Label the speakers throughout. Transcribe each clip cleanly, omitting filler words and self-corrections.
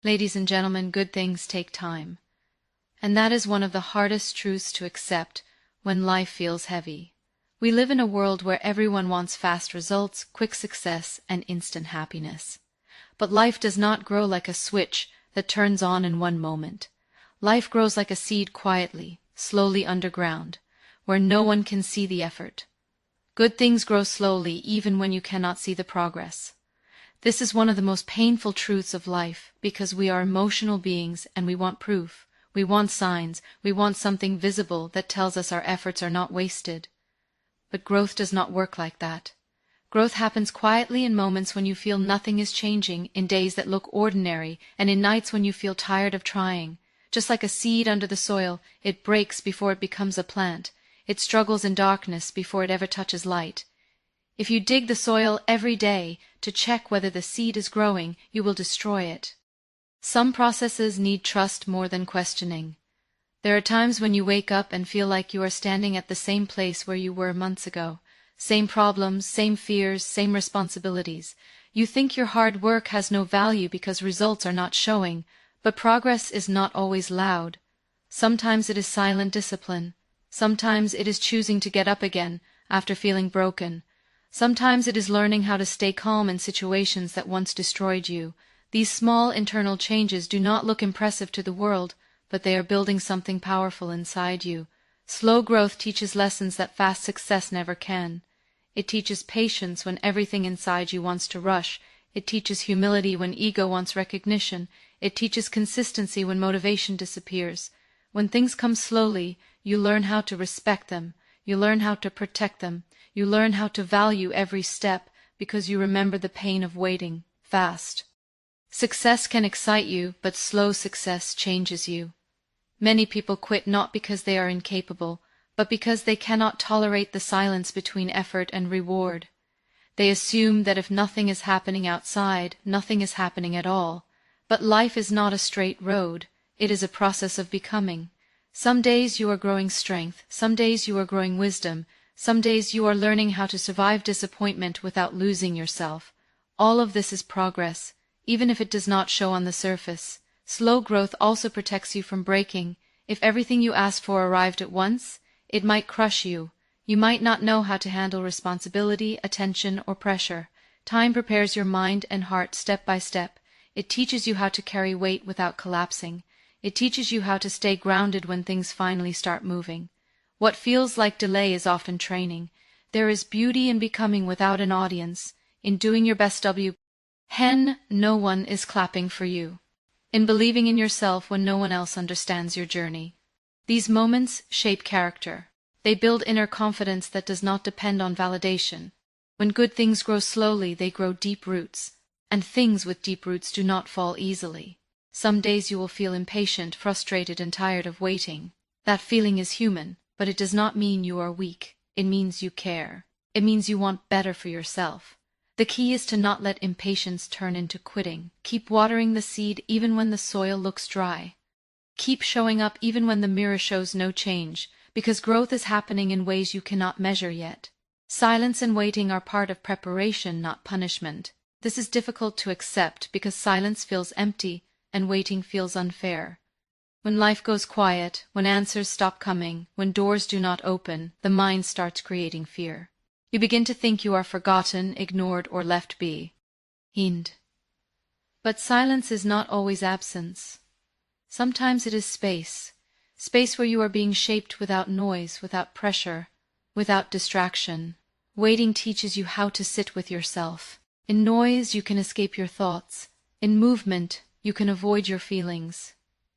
Speaker 1: Ladies and gentlemen, good things take time. And that is one of the hardest truths to accept when life feels heavy. We live in a world where everyone wants fast results, quick success, and instant happiness. But life does not grow like a switch that turns on in one moment. Life grows like a seed quietly, slowly underground, where no one can see the effort. Good things grow slowly even when you cannot see the progress. This is one of the most painful truths of life because we are emotional beings and we want proof. We want signs. We want something visible that tells us our efforts are not wasted. But growth does not work like that. Growth happens quietly in moments when you feel nothing is changing, in days that look ordinary, and in nights when you feel tired of trying. Just like a seed under the soil, it breaks before it becomes a plant. It struggles in darkness before it ever touches light. If you dig the soil every day to check whether the seed is growing, you will destroy it. Some processes need trust more than questioning. There are times when you wake up and feel like you are standing at the same place where you were months ago. Same problems, same fears, same responsibilities. You think your hard work has no value because results are not showing, but progress is not always loud. Sometimes it is silent discipline. Sometimes it is choosing to get up again after feeling broken. Sometimes it is learning how to stay calm in situations that once destroyed you. These small internal changes do not look impressive to the world, but they are building something powerful inside you. Slow growth teaches lessons that fast success never can. It teaches patience when everything inside you wants to rush. It teaches humility when ego wants recognition. It teaches consistency when motivation disappears. When things come slowly, you learn how to respect them. You learn how to protect them. You learn how to value every step because you remember the pain of waiting fast. Success can excite you, but slow success changes you. Many people quit not because they are incapable, but because they cannot tolerate the silence between effort and reward. They assume that if nothing is happening outside, nothing is happening at all. But life is not a straight road. It is a process of becoming. Some days you are growing strength. Some days you are growing wisdom. Some days you are learning how to survive disappointment without losing yourself. All of this is progress, even if it does not show on the surface. Slow growth also protects you from breaking. If everything you asked for arrived at once, it might crush you. You might not know how to handle responsibility, attention, or pressure. Time prepares your mind and heart step by step. It teaches you how to carry weight without collapsing. It teaches you how to stay grounded when things finally start moving. What feels like delay is often training. There is beauty in becoming without an audience, in doing your best when no one is clapping for you, in believing in yourself when no one else understands your journey. These moments shape character. They build inner confidence that does not depend on validation. When good things grow slowly, they grow deep roots, and things with deep roots do not fall easily. Some days you will feel impatient, frustrated, and tired of waiting. That feeling is human. But it does not mean you are weak. It means you care. It means you want better for yourself. The key is to not let impatience turn into quitting. Keep watering the seed even when the soil looks dry. Keep showing up even when the mirror shows no change, because growth is happening in ways you cannot measure yet. Silence and waiting are part of preparation, not punishment. This is difficult to accept because silence feels empty and waiting feels unfair. When life goes quiet, when answers stop coming, when doors do not open, the mind starts creating fear. You begin to think you are forgotten, ignored, or left behind. But silence is not always absence. Sometimes it is space. Space where you are being shaped without noise, without pressure, without distraction. Waiting teaches you how to sit with yourself. In noise, you can escape your thoughts. In movement, you can avoid your feelings.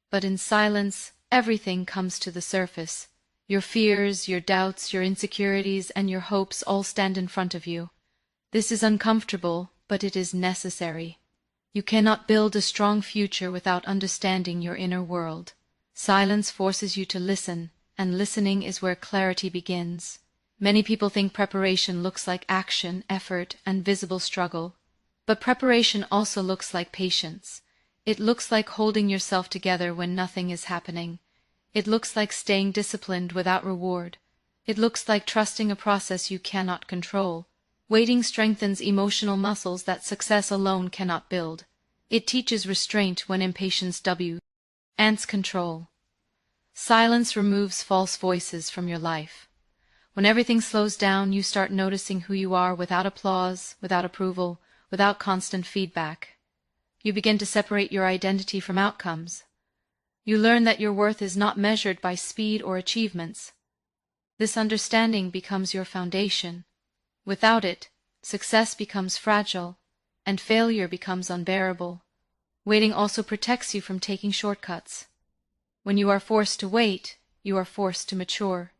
Speaker 1: But in silence, everything comes to the surface. Your fears, your doubts, your insecurities, and your hopes all stand in front of you. This is uncomfortable, but it is necessary. You cannot build a strong future without understanding your inner world. Silence forces you to listen, and listening is where clarity begins. Many people think preparation looks like action, effort, and visible struggle. But preparation also looks like patience. It looks like holding yourself together when nothing is happening. It looks like staying disciplined without reward. It looks like trusting a process you cannot control. Waiting strengthens emotional muscles that success alone cannot build. It teaches restraint when impatience ants control. Silence removes false voices from your life. When everything slows down, you start noticing who you are without applause, without approval, without constant feedback. You begin to separate your identity from outcomes. You learn that your worth is not measured by speed or achievements. This understanding becomes your foundation. Without it, success becomes fragile, and failure becomes unbearable. Waiting also protects you from taking shortcuts. When you are forced to wait, you are forced to mature.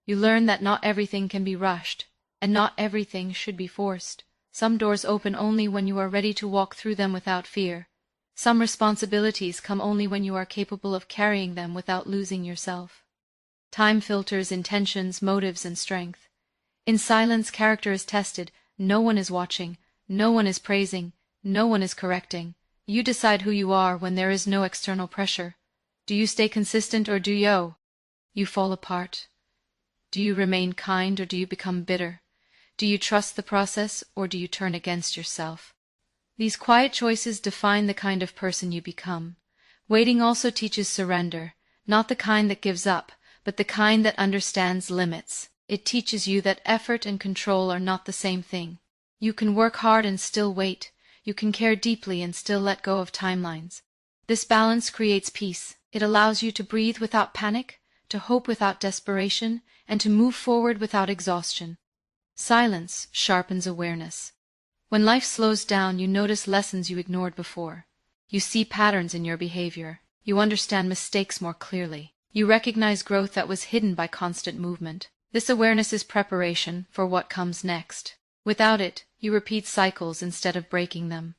Speaker 1: You learn that not everything can be rushed, and not everything should be forced. Some doors open only when you are ready to walk through them without fear. Some responsibilities come only when you are capable of carrying them without losing yourself. Time filters intentions, motives, and strength. In silence, character is tested. No one is watching, no one is praising, no one is correcting. You decide who you are when there is no external pressure. Do you stay consistent or do you fall apart? Do you remain kind or do you become bitter? Do you trust the process or do you turn against yourself? These quiet choices define the kind of person you become. Waiting also teaches surrender, not the kind that gives up, but the kind that understands limits. It teaches you that effort and control are not the same thing. You can work hard and still wait. You can care deeply and still let go of timelines. This balance creates peace. It allows you to breathe without panic, to hope without desperation, and to move forward without exhaustion. Silence sharpens awareness. When life slows down, you notice lessons you ignored before. You see patterns in your behavior. You understand mistakes more clearly. You recognize growth that was hidden by constant movement. This awareness is preparation for what comes next. Without it, you repeat cycles instead of breaking them.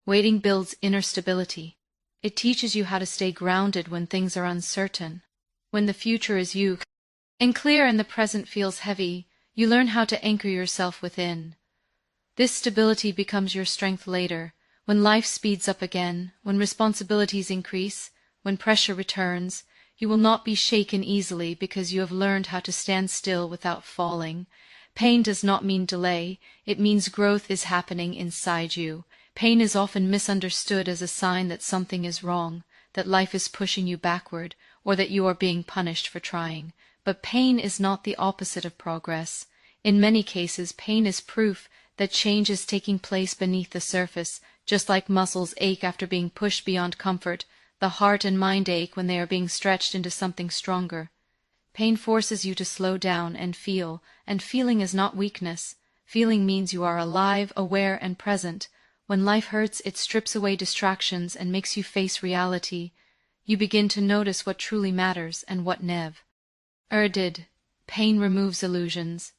Speaker 1: Waiting builds inner stability. It teaches you how to stay grounded when things are uncertain. When the future is unclear and the present feels heavy, you learn how to anchor yourself within. This stability becomes your strength later, when life speeds up again, when responsibilities increase, when pressure returns. You will not be shaken easily because you have learned how to stand still without falling. Pain does not mean delay, it means growth is happening inside you. Pain is often misunderstood as a sign that something is wrong, that life is pushing you backward, or that you are being punished for trying. But pain is not the opposite of progress. In many cases, pain is proof that change is taking place beneath the surface, just like muscles ache after being pushed beyond comfort. The heart and mind ache when they are being stretched into something stronger. Pain forces you to slow down and feel, and feeling is not weakness. Feeling means you are alive, aware, and present. When life hurts, it strips away distractions and makes you face reality. You begin to notice what truly matters and what nev. Did. Pain removes illusions.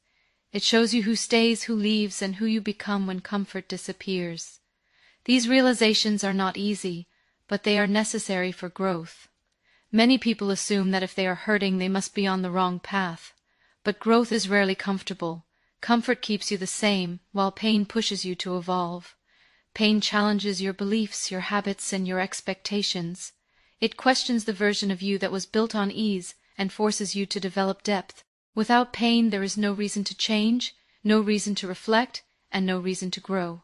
Speaker 1: It shows you who stays, who leaves, and who you become when comfort disappears. These realizations are not easy, but they are necessary for growth. Many people assume that if they are hurting, they must be on the wrong path. But growth is rarely comfortable. Comfort keeps you the same, while pain pushes you to evolve. Pain challenges your beliefs, your habits, and your expectations. It questions the version of you that was built on ease and forces you to develop depth. Without pain, there is no reason to change, no reason to reflect, and no reason to grow.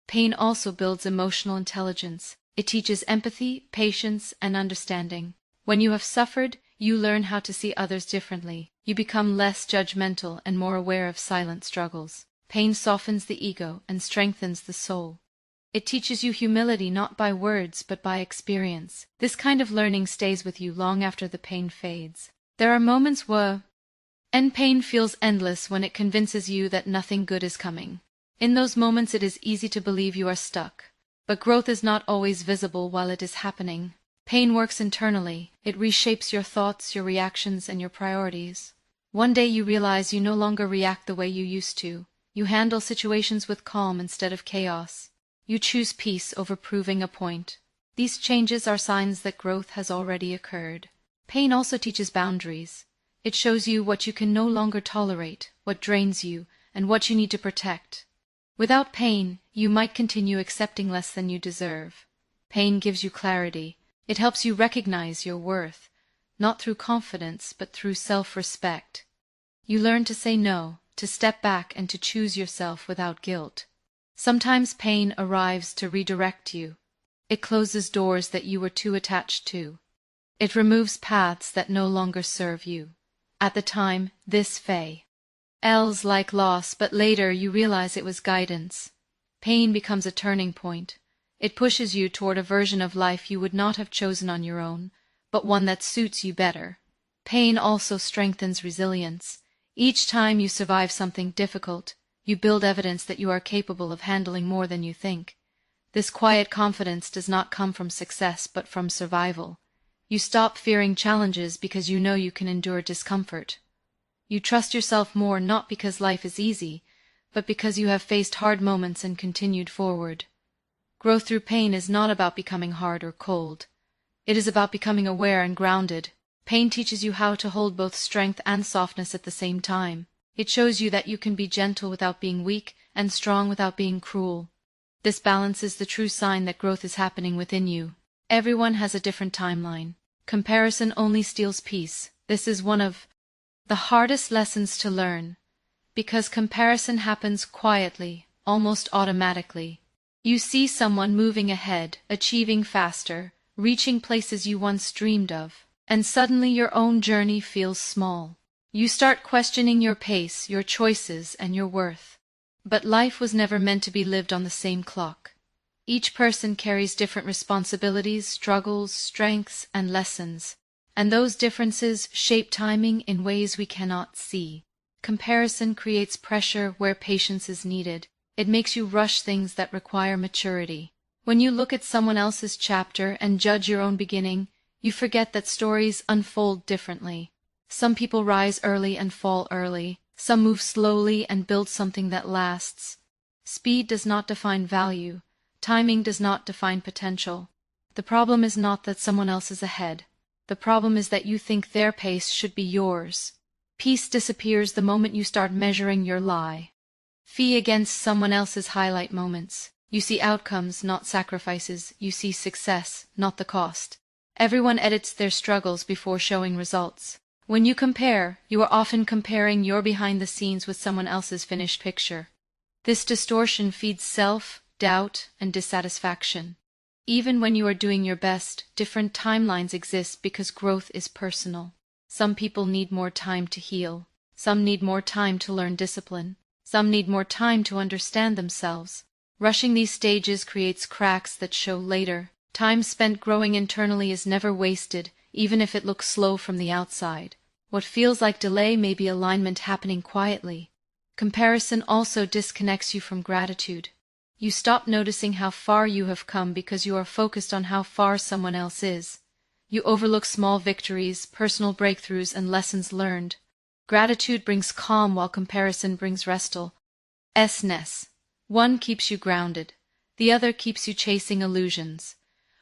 Speaker 1: Pain also builds emotional intelligence. It teaches empathy, patience, and understanding. When you have suffered, you learn how to see others differently. You become less judgmental and more aware of silent struggles. Pain softens the ego and strengthens the soul. It teaches you humility not by words but by experience. This kind of learning stays with you long after the pain fades. There are moments and pain feels endless when it convinces you that nothing good is coming. In those moments it is easy to believe you are stuck. But growth is not always visible while it is happening. Pain works internally. It reshapes your thoughts, your reactions, and your priorities. One day you realize you no longer react the way you used to. You handle situations with calm instead of chaos. You choose peace over proving a point. These changes are signs that growth has already occurred. Pain also teaches boundaries. It shows you what you can no longer tolerate, what drains you, and what you need to protect. Without pain, you might continue accepting less than you deserve. Pain gives you clarity. It helps you recognize your worth, not through confidence, but through self-respect. You learn to say no, to step back, and to choose yourself without guilt. Sometimes pain arrives to redirect you. It closes doors that you were too attached to. It removes paths that no longer serve you. At the time, this feels like loss, but later you realize it was guidance. Pain becomes a turning point. It pushes you toward a version of life you would not have chosen on your own, but one that suits you better. Pain also strengthens resilience. Each time you survive something difficult, you build evidence that you are capable of handling more than you think. This quiet confidence does not come from success, but from survival. You stop fearing challenges because you know you can endure discomfort. You trust yourself more not because life is easy, but because you have faced hard moments and continued forward. Growth through pain is not about becoming hard or cold. It is about becoming aware and grounded. Pain teaches you how to hold both strength and softness at the same time. It shows you that you can be gentle without being weak and strong without being cruel. This balance is the true sign that growth is happening within you. Everyone has a different timeline. Comparison only steals peace. This is one of the hardest lessons to learn, because comparison happens quietly, almost automatically. You see someone moving ahead, achieving faster, reaching places you once dreamed of, and suddenly your own journey feels small. You start questioning your pace, your choices, and your worth. But life was never meant to be lived on the same clock. Each person carries different responsibilities, struggles, strengths, and lessons, and those differences shape timing in ways we cannot see. Comparison creates pressure where patience is needed. It makes you rush things that require maturity. When you look at someone else's chapter and judge your own beginning, you forget that stories unfold differently. Some people rise early and fall early. Some move slowly and build something that lasts. Speed does not define value. Timing does not define potential. The problem is not that someone else is ahead. The problem is that you think their pace should be yours. Peace disappears the moment you start measuring your lie fee against someone else's highlight moments. You see outcomes, not sacrifices. You see success, not the cost. Everyone edits their struggles before showing results. When you compare, you are often comparing your behind the scenes with someone else's finished picture. This distortion feeds self-doubt and dissatisfaction. Even when you are doing your best, different timelines exist because growth is personal. Some people need more time to heal. Some need more time to learn discipline. Some need more time to understand themselves. Rushing these stages creates cracks that show later. Time spent growing internally is never wasted, even if it looks slow from the outside. What feels like delay may be alignment happening quietly. Comparison also disconnects you from gratitude. You stop noticing how far you have come because you are focused on how far someone else is. You overlook small victories, personal breakthroughs, and lessons learned. Gratitude brings calm while comparison brings restlessness. One keeps you grounded. The other keeps you chasing illusions.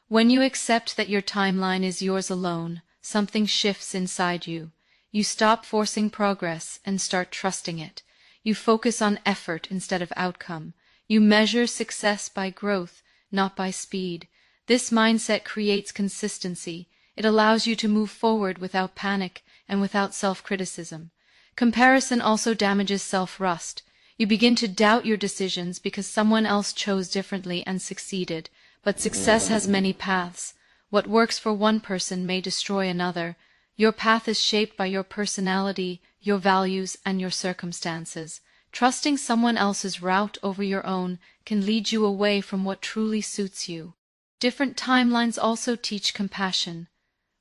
Speaker 1: When you accept that your timeline is yours alone, something shifts inside you. You stop forcing progress and start trusting it. You focus on effort instead of outcome. You measure success by growth, not by speed. This mindset creates consistency. It allows you to move forward without panic and without self-criticism. Comparison also damages self-trust. You begin to doubt your decisions because someone else chose differently and succeeded. But success has many paths. What works for one person may destroy another. Your path is shaped by your personality, your values, and your circumstances. Trusting someone else's route over your own can lead you away from what truly suits you. Different timelines also teach compassion.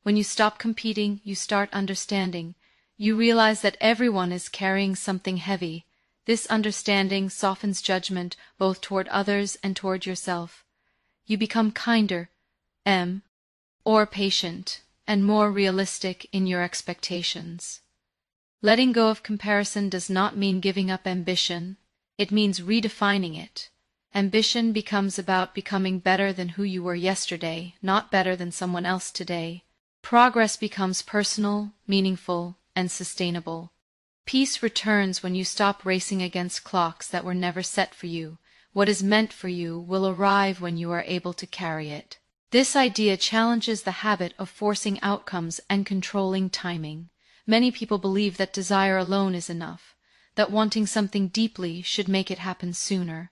Speaker 1: When you stop competing, you start understanding. You realize that everyone is carrying something heavy. This understanding softens judgment both toward others and toward yourself. You become kinder, or patient, and more realistic in your expectations. Letting go of comparison does not mean giving up ambition. It means redefining it. Ambition becomes about becoming better than who you were yesterday, not better than someone else today. Progress becomes personal, meaningful, and sustainable. Peace returns when you stop racing against clocks that were never set for you. What is meant for you will arrive when you are able to carry it. This idea challenges the habit of forcing outcomes and controlling timing. Many people believe that desire alone is enough, that wanting something deeply should make it happen sooner.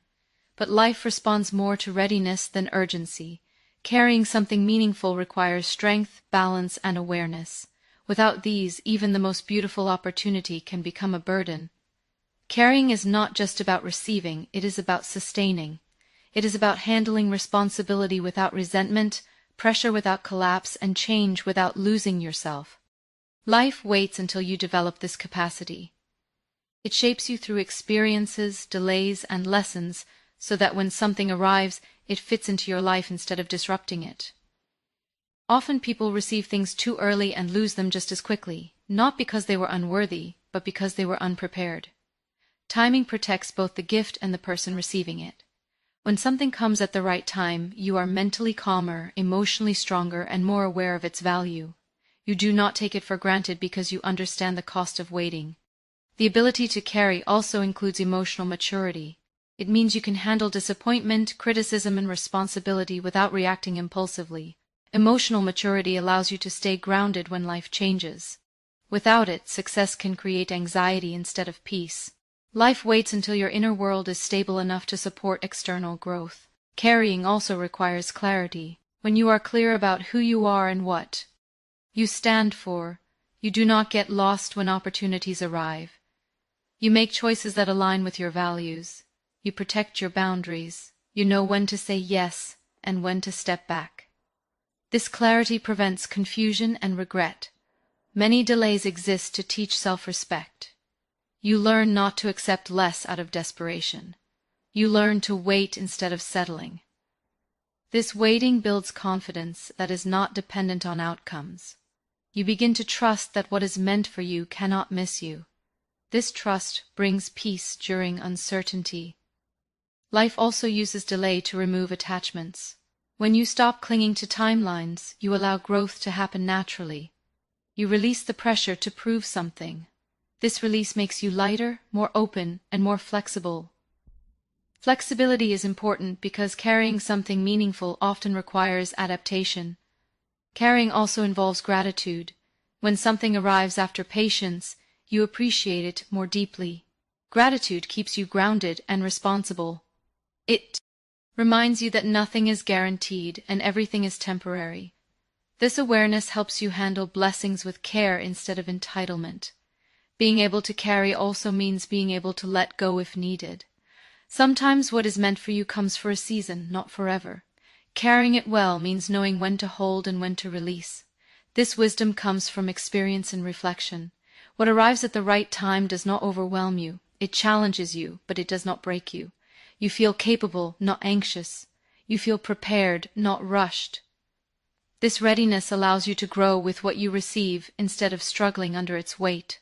Speaker 1: But life responds more to readiness than urgency. Carrying something meaningful requires strength, balance, and awareness. Without these, even the most beautiful opportunity can become a burden. Carrying is not just about receiving, it is about sustaining. It is about handling responsibility without resentment, pressure without collapse, and change without losing yourself. Life waits until you develop this capacity. It shapes you through experiences, delays, and lessons so that when something arrives, it fits into your life instead of disrupting it. Often people receive things too early and lose them just as quickly, not because they were unworthy, but because they were unprepared. Timing protects both the gift and the person receiving it. When something comes at the right time, you are mentally calmer, emotionally stronger, and more aware of its value. You do not take it for granted because you understand the cost of waiting. The ability to carry also includes emotional maturity. It means you can handle disappointment, criticism, and responsibility without reacting impulsively. Emotional maturity allows you to stay grounded when life changes. Without it, success can create anxiety instead of peace. Life waits until your inner world is stable enough to support external growth. Carrying also requires clarity. When you are clear about who you are and what you stand for, you do not get lost when opportunities arrive. You make choices that align with your values. You protect your boundaries. You know when to say yes and when to step back. This clarity prevents confusion and regret. Many delays exist to teach self-respect. You learn not to accept less out of desperation. You learn to wait instead of settling. This waiting builds confidence that is not dependent on outcomes. You begin to trust that what is meant for you cannot miss you. This trust brings peace during uncertainty. Life also uses delay to remove attachments. When you stop clinging to timelines, you allow growth to happen naturally. You release the pressure to prove something. This release makes you lighter, more open, and more flexible. Flexibility is important because carrying something meaningful often requires adaptation. Carrying also involves gratitude. When something arrives after patience, you appreciate it more deeply. Gratitude keeps you grounded and responsible. It reminds you that nothing is guaranteed and everything is temporary. This awareness helps you handle blessings with care instead of entitlement. Being able to carry also means being able to let go if needed. Sometimes what is meant for you comes for a season, not forever. Carrying it well means knowing when to hold and when to release. This wisdom comes from experience and reflection. What arrives at the right time does not overwhelm you. It challenges you, but it does not break you. You feel capable, not anxious. You feel prepared, not rushed. This readiness allows you to grow with what you receive instead of struggling under its weight.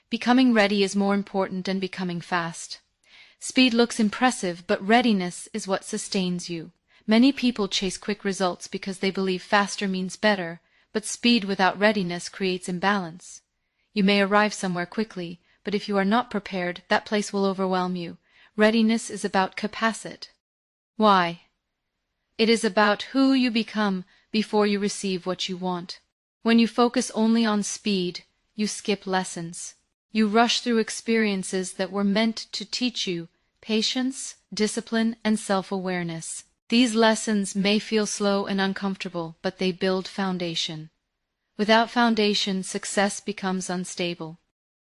Speaker 1: Becoming ready is more important than becoming fast. Speed looks impressive, but readiness is what sustains you. Many people chase quick results because they believe faster means better, but speed without readiness creates imbalance. You may arrive somewhere quickly, but if you are not prepared, that place will overwhelm you. Readiness is about capacity. Why? It is about who you become before you receive what you want. When you focus only on speed, you skip lessons. You rush through experiences that were meant to teach you patience, discipline, and self-awareness. These lessons may feel slow and uncomfortable, but they build foundation. Without foundation, success becomes unstable.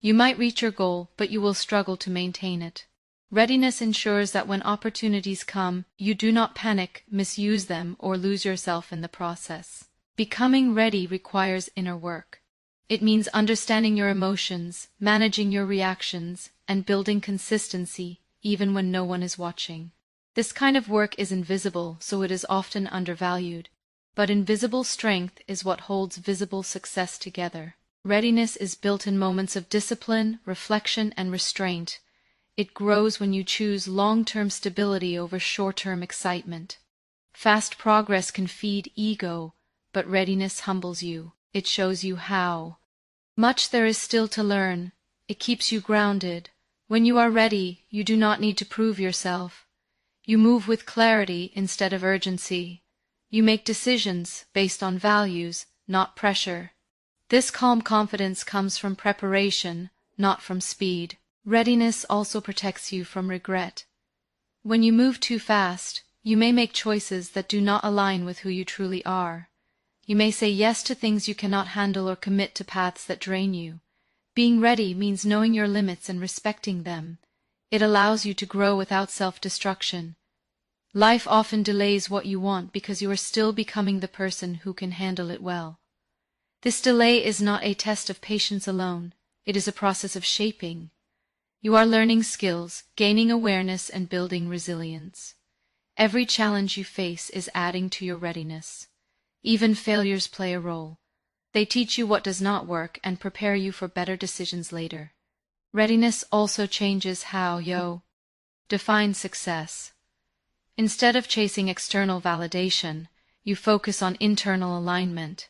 Speaker 1: You might reach your goal, but you will struggle to maintain it. Readiness ensures that when opportunities come, you do not panic, misuse them, or lose yourself in the process. Becoming ready requires inner work. It means understanding your emotions, managing your reactions, and building consistency even when no one is watching. This kind of work is invisible, so it is often undervalued. But invisible strength is what holds visible success together. Readiness is built in moments of discipline, reflection, and restraint. It grows when you choose long-term stability over short-term excitement. Fast progress can feed ego, but readiness humbles you. It shows you how. Much there is still to learn. It keeps you grounded. When you are ready, you do not need to prove yourself. You move with clarity instead of urgency. You make decisions based on values, not pressure. This calm confidence comes from preparation, not from speed. Readiness also protects you from regret. When you move too fast, You may make choices that do not align with who you truly are. You may say yes to things you cannot handle or commit to paths that drain you. Being ready means knowing your limits and respecting them. It allows you to grow without self-destruction. Life often delays what you want because you are still becoming the person who can handle it well. This delay is not a test of patience alone. It is a process of shaping. You are learning skills, gaining awareness, and building resilience. Every challenge you face is adding to your readiness. Even failures play a role. They teach you what does not work and prepare you for better decisions later. Readiness also changes how you define success. Instead of chasing external validation, you focus on internal alignment.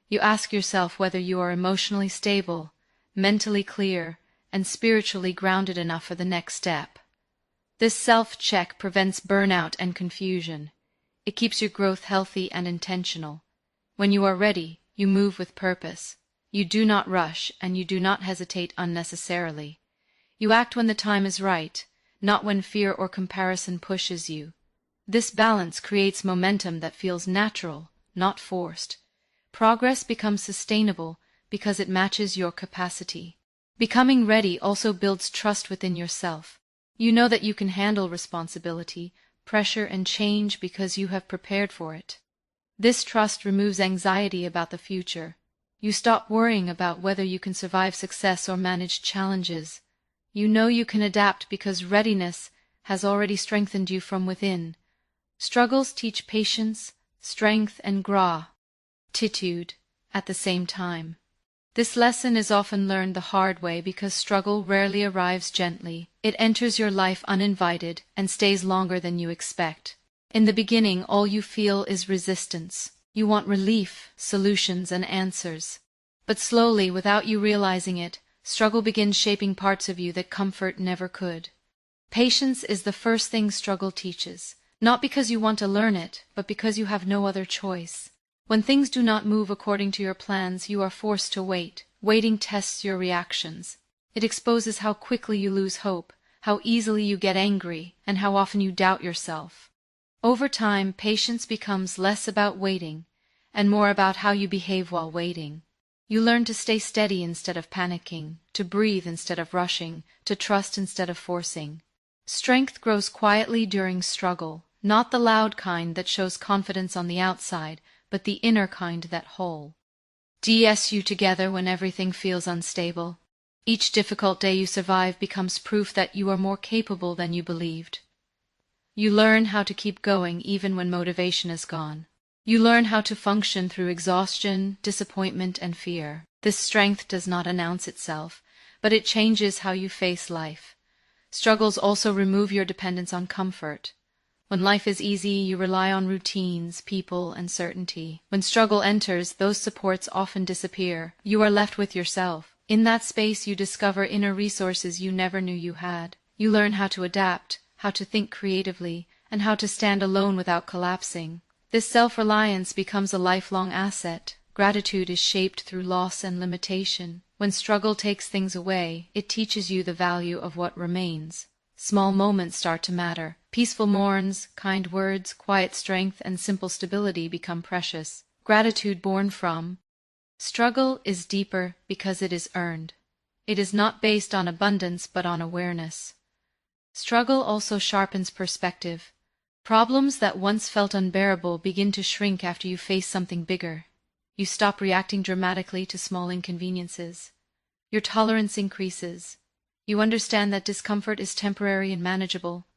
Speaker 1: You ask yourself whether you are emotionally stable, mentally clear, and spiritually grounded enough for the next step. This self-check prevents burnout and confusion. It keeps your growth healthy and intentional. When you are ready, you move with purpose. You do not rush, and you do not hesitate unnecessarily. You act when the time is right, not when fear or comparison pushes you. This balance creates momentum that feels natural, not forced. Progress becomes sustainable because it matches your capacity. Becoming ready also builds trust within yourself. You know that you can handle responsibility, pressure, and change because you have prepared for it. This trust removes anxiety about the future. You stop worrying about whether you can survive success or manage challenges. You know you can adapt because readiness has already strengthened you from within. Struggles teach patience, strength, and gratitude at the same time. This lesson is often learned the hard way because struggle rarely arrives gently. It enters your life uninvited and stays longer than you expect. In the beginning, all you feel is resistance. You want relief, solutions, and answers. But slowly, without you realizing it, struggle begins shaping parts of you that comfort never could. Patience is the first thing struggle teaches. Not because you want to learn it, but because you have no other choice. When things do not move according to your plans, you are forced to wait. Waiting tests your reactions. It exposes how quickly you lose hope, how easily you get angry, and how often you doubt yourself. Over time, patience becomes less about waiting, and more about how you behave while waiting. You learn to stay steady instead of panicking, to breathe instead of rushing, to trust instead of forcing. Strength grows quietly during struggle. Not the loud kind that shows confidence on the outside, but the inner kind that holds you together when everything feels unstable. Each difficult day you survive becomes proof that you are more capable than you believed. You learn how to keep going even when motivation is gone. You learn how to function through exhaustion, disappointment, and fear. This strength does not announce itself, but it changes how you face life. Struggles also remove your dependence on comfort. When life is easy, you rely on routines, people, and certainty. When struggle enters, those supports often disappear. You are left with yourself. In that space, you discover inner resources you never knew you had. You learn how to adapt, how to think creatively, and how to stand alone without collapsing. This self-reliance becomes a lifelong asset. Gratitude is shaped through loss and limitation. When struggle takes things away, it teaches you the value of what remains. Small moments start to matter. Peaceful morns, kind words, quiet strength, and simple stability become precious. Gratitude born from struggle is deeper because it is earned. It is not based on abundance but on awareness. Struggle also sharpens perspective. Problems that once felt unbearable begin to shrink after you face something bigger. You stop reacting dramatically to small inconveniences. Your tolerance increases. You understand that discomfort is temporary and manageable.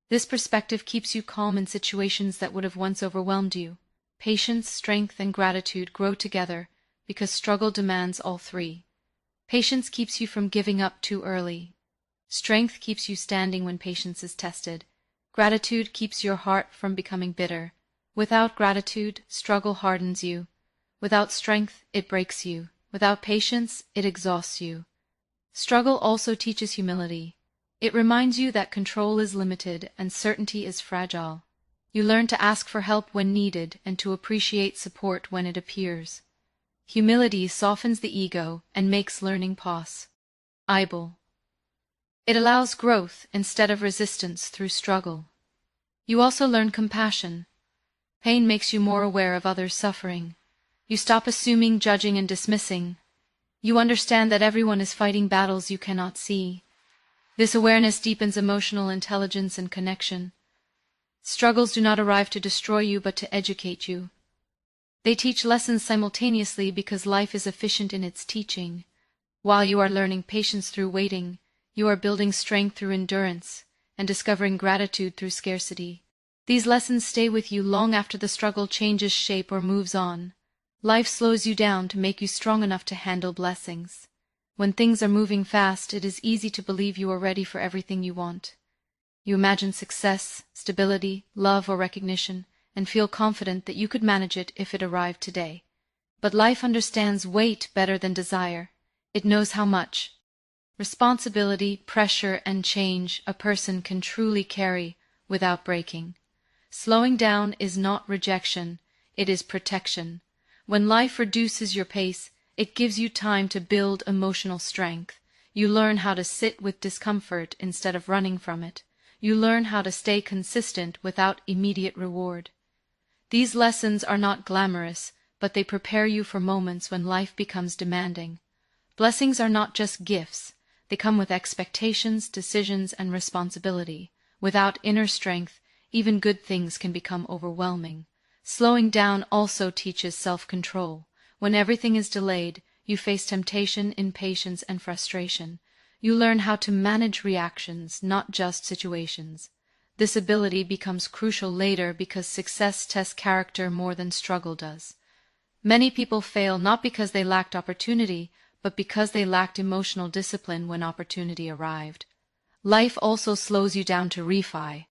Speaker 1: This perspective keeps you calm in situations that would have once overwhelmed you. Patience, strength, and gratitude grow together because struggle demands all three. Patience keeps you from giving up too early. Strength keeps you standing when patience is tested. Gratitude keeps your heart from becoming bitter. Without gratitude, struggle hardens you. Without strength, it breaks you. Without patience, it exhausts you. Struggle also teaches humility. It reminds you that control is limited and certainty is fragile. You learn to ask for help when needed and to appreciate support when it appears. Humility softens the ego and makes learning possible. It allows growth instead of resistance through struggle. You also learn compassion. Pain makes you more aware of others' suffering. You stop assuming, judging, and dismissing. You understand that everyone is fighting battles you cannot see. This awareness deepens emotional intelligence and connection. Struggles do not arrive to destroy you but to educate you. They teach lessons simultaneously because life is efficient in its teaching. While you are learning patience through waiting, you are building strength through endurance and discovering gratitude through scarcity. These lessons stay with you long after the struggle changes shape or moves on. Life slows you down to make you strong enough to handle blessings. When things are moving fast, it is easy to believe you are ready for everything you want. You imagine success, stability, love, or recognition, and feel confident that you could manage it if it arrived today. But life understands wait better than desire. It knows how much responsibility, pressure, and change a person can truly carry without breaking. Slowing down is not rejection, it is protection. When life reduces your pace, it gives you time to build emotional strength. You learn how to sit with discomfort instead of running from it. You learn how to stay consistent without immediate reward. These lessons are not glamorous, but they prepare you for moments when life becomes demanding. Blessings are not just gifts. They come with expectations, decisions, and responsibility. Without inner strength, even good things can become overwhelming. Slowing down also teaches self-control. When everything is delayed, you face temptation, impatience, and frustration. You learn how to manage reactions, not just situations. This ability becomes crucial later because success tests character more than struggle does. Many people fail not because they lacked opportunity, but because they lacked emotional discipline when opportunity arrived. Life also slows you down to refine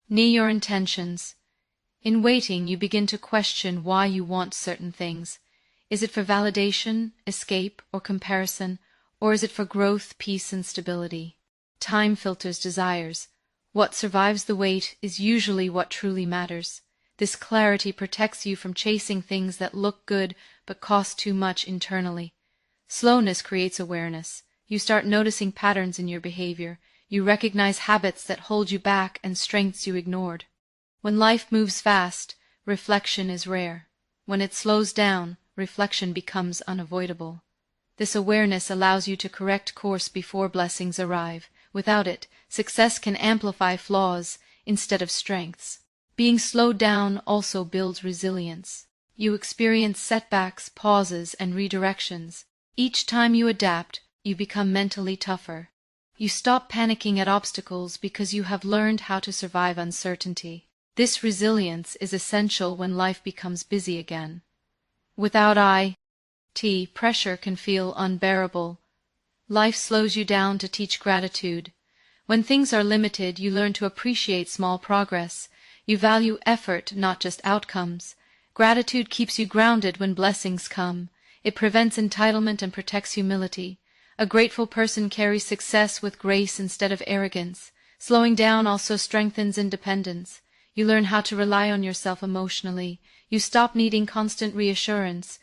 Speaker 1: your intentions. In waiting, you begin to question why you want certain things. Is it for validation, escape, or comparison, or is it for growth, peace, and stability? Time filters desires. What survives the wait is usually what truly matters. This clarity protects you from chasing things that look good but cost too much internally. Slowness creates awareness. You start noticing patterns in your behavior. You recognize habits that hold you back and strengths you ignored. When life moves fast, reflection is rare. When it slows down, reflection becomes unavoidable. This awareness allows you to correct course before blessings arrive. Without it, success can amplify flaws instead of strengths. Being slowed down also builds resilience. You experience setbacks, pauses, and redirections. Each time you adapt, you become mentally tougher. You stop panicking at obstacles because you have learned how to survive uncertainty. This resilience is essential when life becomes busy again. Without pressure can feel unbearable. Life slows you down to teach gratitude. When things are limited, you learn to appreciate small progress. You value effort, not just outcomes. Gratitude keeps you grounded when blessings come. It prevents entitlement and protects humility. A grateful person carries success with grace instead of arrogance. Slowing down also strengthens independence. You learn how to rely on yourself emotionally. You stop needing constant reassurance.